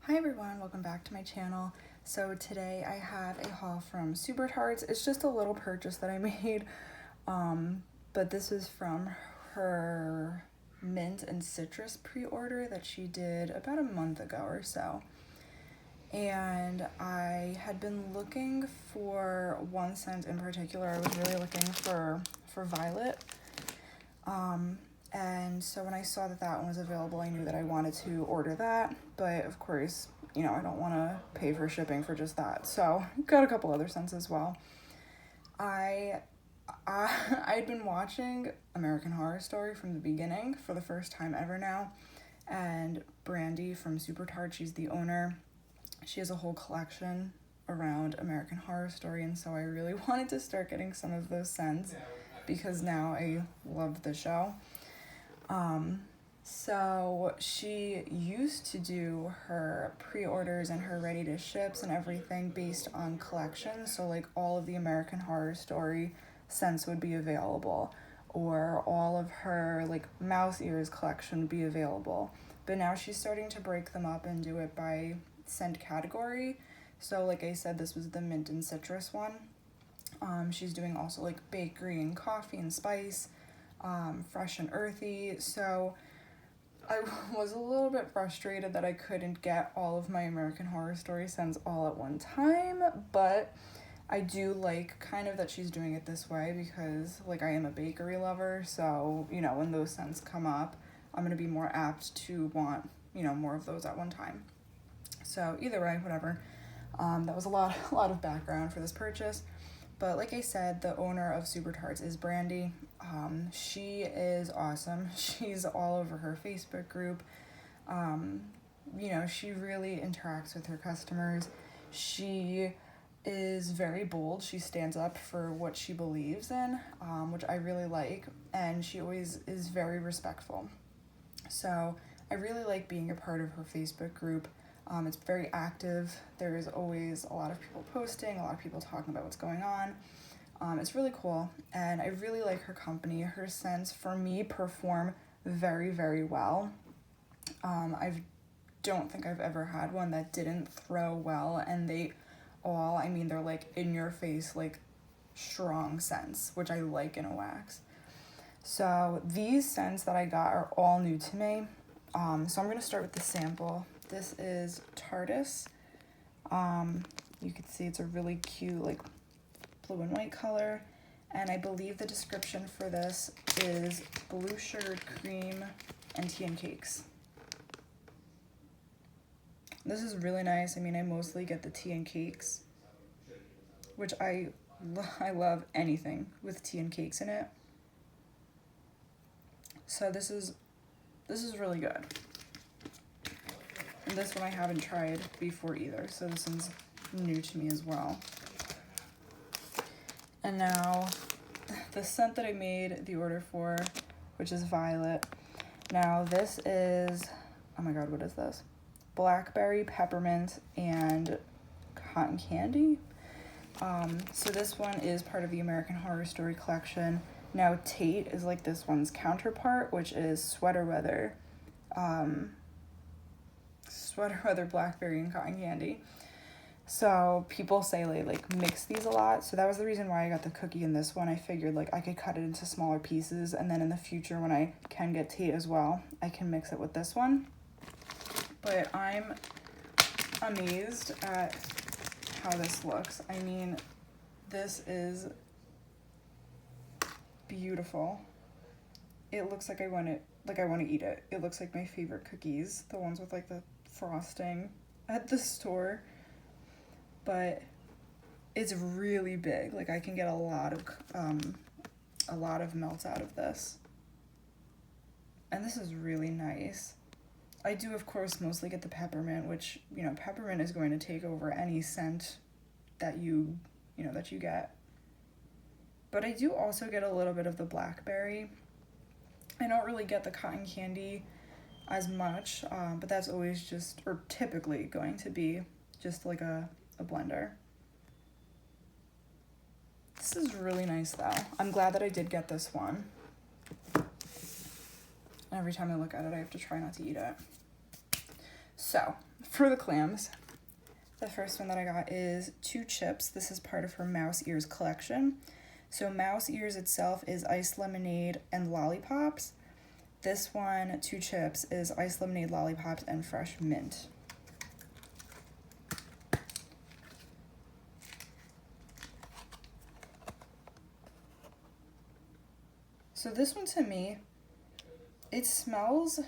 Hi everyone, welcome back to my channel. So today I have a haul from Super Tarts. It's just a little purchase that I made, but this is from her mint and citrus pre-order that she did about a month ago or so. And I had been looking for one scent in particular. I was really looking for Violet. And so when I saw that that one was available, I knew that I wanted to order that. But of course, you know, I don't want to pay for shipping for just that. So got a couple other scents as well. I'd been watching American Horror Story from the beginning for the first time ever now. And Brandy from Super Tarts, she's the owner. She has a whole collection around American Horror Story. And so I really wanted to start getting some of those scents because now I love the show. So she used to do her pre-orders and her ready to ships and everything based on collections. So like all of the American Horror Story scents would be available, or all of her like mouse ears collection would be available. But now she's starting to break them up and do it by scent category. So like I said, this was the mint and citrus one. She's doing also like bakery and coffee and spice, fresh and earthy. So I was a little bit frustrated that I couldn't get all of my American Horror Story scents all at one time, but I do like kind of that she's doing it this way because like I am a bakery lover, so you know when those scents come up, I'm gonna be more apt to want, you know, more of those at one time. So either way, whatever. That was a lot of background for this purchase. But like I said, the owner of Super Tarts is Brandy. She is awesome. She's all over her Facebook group. You know, she really interacts with her customers. She is very bold. She stands up for what she believes in, which I really like. And she always is very respectful. So I really like being a part of her Facebook group. It's very active. There is always a lot of people posting, a lot of people talking about what's going on. It's really cool, and I really like her company. Her scents, for me, perform very, very well. I don't think I've ever had one that didn't throw well, and they're like in your face, like strong scents, which I like in a wax. So these scents that I got are all new to me. So I'm going to start with the sample. This is Tarts. You can see it's a really cute like blue and white color. And I believe the description for this is blue sugared cream and tea and cakes. This is really nice. I mean, I mostly get the tea and cakes, which I love anything with tea and cakes in it. So this is really good. And this one I haven't tried before either, so this one's new to me as well. And now the scent that I made the order for, which is Violet. Now this is, oh my god, what is this? Blackberry, peppermint, and cotton candy. So this one is part of the American Horror Story collection. Now Tate is like this one's counterpart, which is Sweater Weather, blackberry, and cotton candy. So people say they like mix these a lot. So that was the reason why I got the cookie in this one. I figured like I could cut it into smaller pieces, and then in the future when I can get Tate as well, I can mix it with this one. But I'm amazed at how this looks. I mean, this is beautiful. It looks like I want to eat it. It looks like my favorite cookies, the ones with like the frosting at the store. But it's really big. Like I can get a lot of melts out of this. And this is really nice. I do of course mostly get the peppermint, which, you know, peppermint is going to take over any scent that you get. But I do also get a little bit of the blackberry. I don't really get the cotton candy as much, but that's always just, or typically going to be just like a blender. This is really nice though. I'm glad that I did get this one. Every time I look at it, I have to try not to eat it. So, for the clams, the first one that I got is 2 chips. This is part of her Mouse Ears collection. So Mouse Ears itself is iced lemonade and lollipops. This one, 2 chips, is iced lemonade, lollipops, and fresh mint. So this one, to me, it smells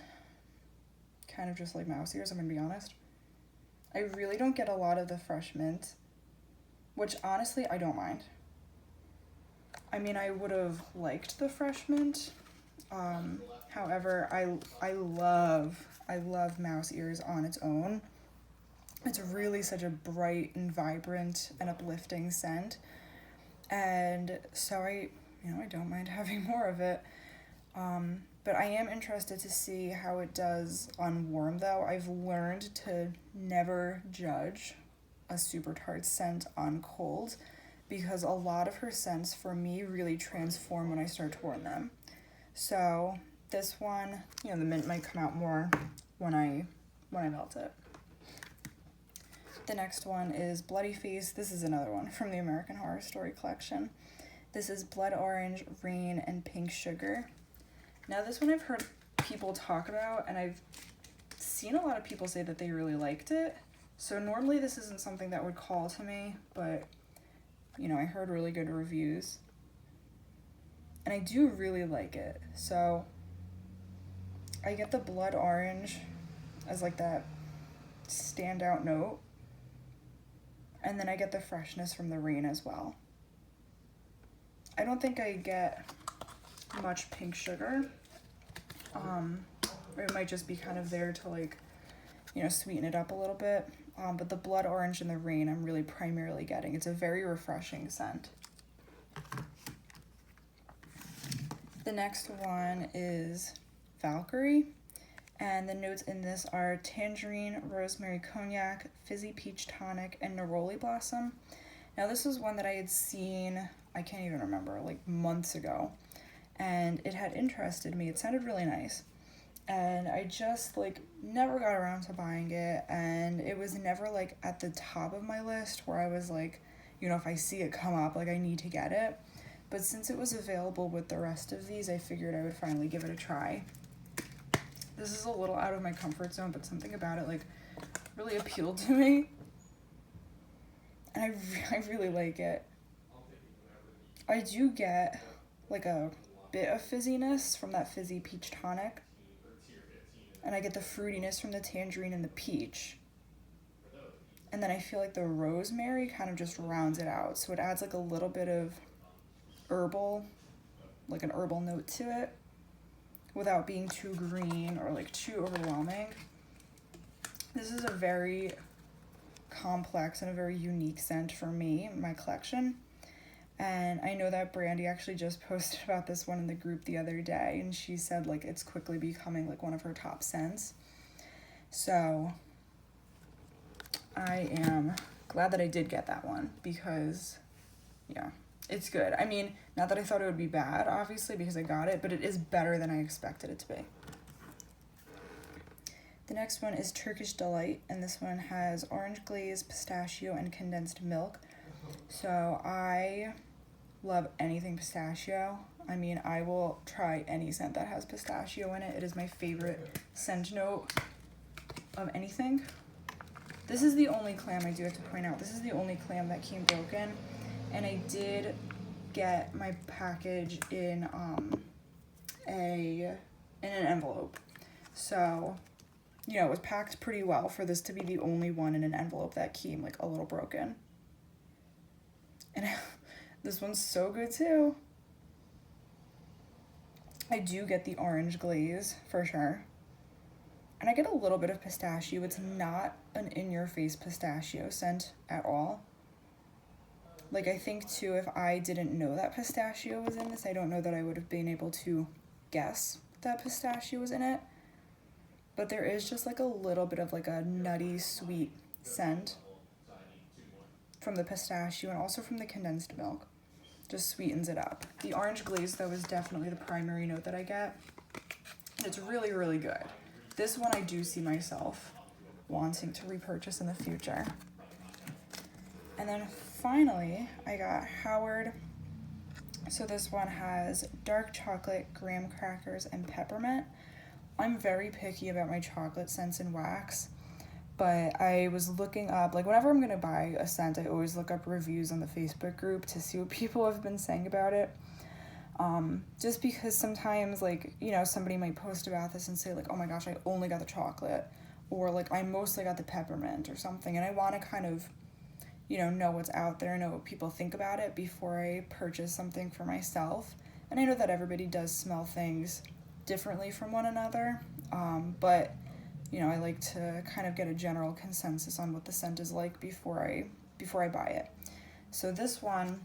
kind of just like Mouse Ears, I'm gonna be honest. I really don't get a lot of the fresh mint, which honestly I don't mind. I mean, I would have liked the fresh mint. However, I love Mouse Ears on its own. It's really such a bright and vibrant and uplifting scent. And so I don't mind having more of it. But I am interested to see how it does on warm, though. I've learned to never judge a Super Tarts scent on cold, because a lot of her scents for me really transform when I start to warm them. So this one, the mint might come out more when I melt it. The next one is Bloody Face. This is another one from the American Horror Story collection. This is Blood Orange, Rain, and Pink Sugar. Now this one I've heard people talk about, and I've seen a lot of people say that they really liked it. So normally this isn't something that would call to me, but I heard really good reviews. And I do really like it. So I get the blood orange as like that standout note. And then I get the freshness from the rain as well. I don't think I get much pink sugar. Or it might just be kind of there to sweeten it up a little bit. But the blood orange and the rain I'm really primarily getting. It's a very refreshing scent. The next one is Valkyrie. And the notes in this are tangerine, rosemary cognac, fizzy peach tonic, and neroli blossom. Now this was one that I had seen, I can't even remember, months ago. And it had interested me. It sounded really nice. And I just never got around to buying it. And it was never at the top of my list where I was if I see it come up, I need to get it. But since it was available with the rest of these, I figured I would finally give it a try. This is a little out of my comfort zone, but something about it really appealed to me. And I really like it. I do get a bit of fizziness from that fizzy peach tonic. And I get the fruitiness from the tangerine and the peach. And then I feel the rosemary kind of just rounds it out. So it adds a little bit of herbal, an herbal note to it, without being too green or too overwhelming. This is a very complex and a very unique scent for me in my collection. And I know that Brandy actually just posted about this one in the group the other day, and she said it's quickly becoming one of her top scents. So I am glad that I did get that one, because it's good. I mean, not that I thought it would be bad, obviously, because I got it, but it is better than I expected it to be. The next one is Turkish Delight, and this one has orange glaze, pistachio, and condensed milk. So I love anything pistachio. I mean, I will try any scent that has pistachio in it. It is my favorite scent note of anything. This is the only clam, I do have to point out, this is the only clam that came broken. And I did get my package in an envelope. So, it was packed pretty well for this to be the only one in an envelope that came a little broken. And this one's so good too. I do get the orange glaze for sure. And I get a little bit of pistachio. It's not an in-your-face pistachio scent at all. I think too, if I didn't know that pistachio was in this, I don't know that I would have been able to guess that pistachio was in it. But there is just a little bit of a nutty, sweet scent from the pistachio and also from the condensed milk. Just sweetens it up. The orange glaze, though, is definitely the primary note that I get. And it's really, really good. This one I do see myself wanting to repurchase in the future. And then finally, I got Howard. So this one has dark chocolate, graham crackers, and peppermint. I'm very picky about my chocolate scents and wax, but I was looking up, like whenever I'm gonna buy a scent, I always look up reviews on the Facebook group to see what people have been saying about it. Just because sometimes, like, you know, somebody might post about this and say like, oh my gosh, I only got the chocolate, or like I mostly got the peppermint or something, and I want to kind of, you know what's out there, know what people think about it before I purchase something for myself. And I know that everybody does smell things differently from one another, but you know, I like to kind of get a general consensus on what the scent is like before I buy it. So this one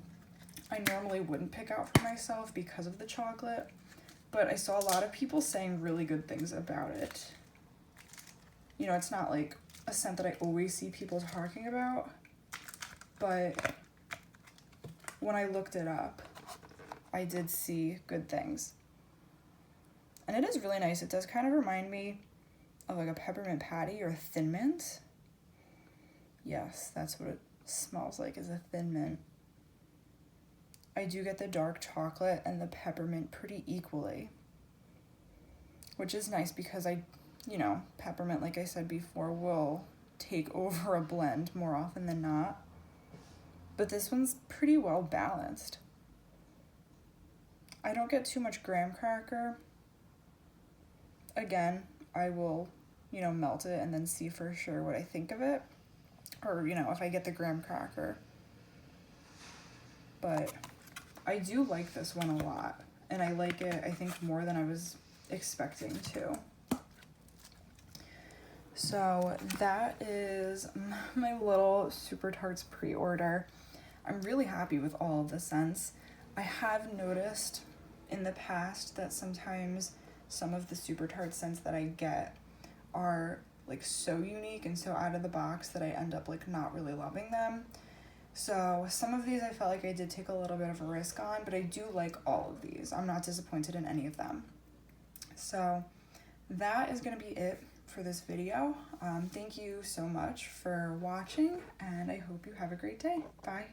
I normally wouldn't pick out for myself because of the chocolate, but I saw a lot of people saying really good things about it. You know, it's not like a scent that I always see people talking about, but when I looked it up, I did see good things. And it is really nice. It does kind of remind me of like a peppermint patty or a thin mint. Yes, that's what it smells like, is a thin mint. I do get the dark chocolate and the peppermint pretty equally, which is nice because you know, peppermint, like I said before, will take over a blend more often than not. But this one's pretty well balanced. I don't get too much graham cracker. Again, I will, you know, melt it and then see for sure what I think of it. Or, you know, if I get the graham cracker. But I do like this one a lot. And I like it, I think, more than I was expecting to. So that is my little Super Tarts pre-order. I'm really happy with all of the scents. I have noticed in the past that sometimes some of the Super Tart scents that I get are like so unique and so out of the box that I end up like not really loving them. So some of these I felt like I did take a little bit of a risk on, but I do like all of these. I'm not disappointed in any of them. So that is going to be it for this video. Thank you so much for watching, and I hope you have a great day. Bye.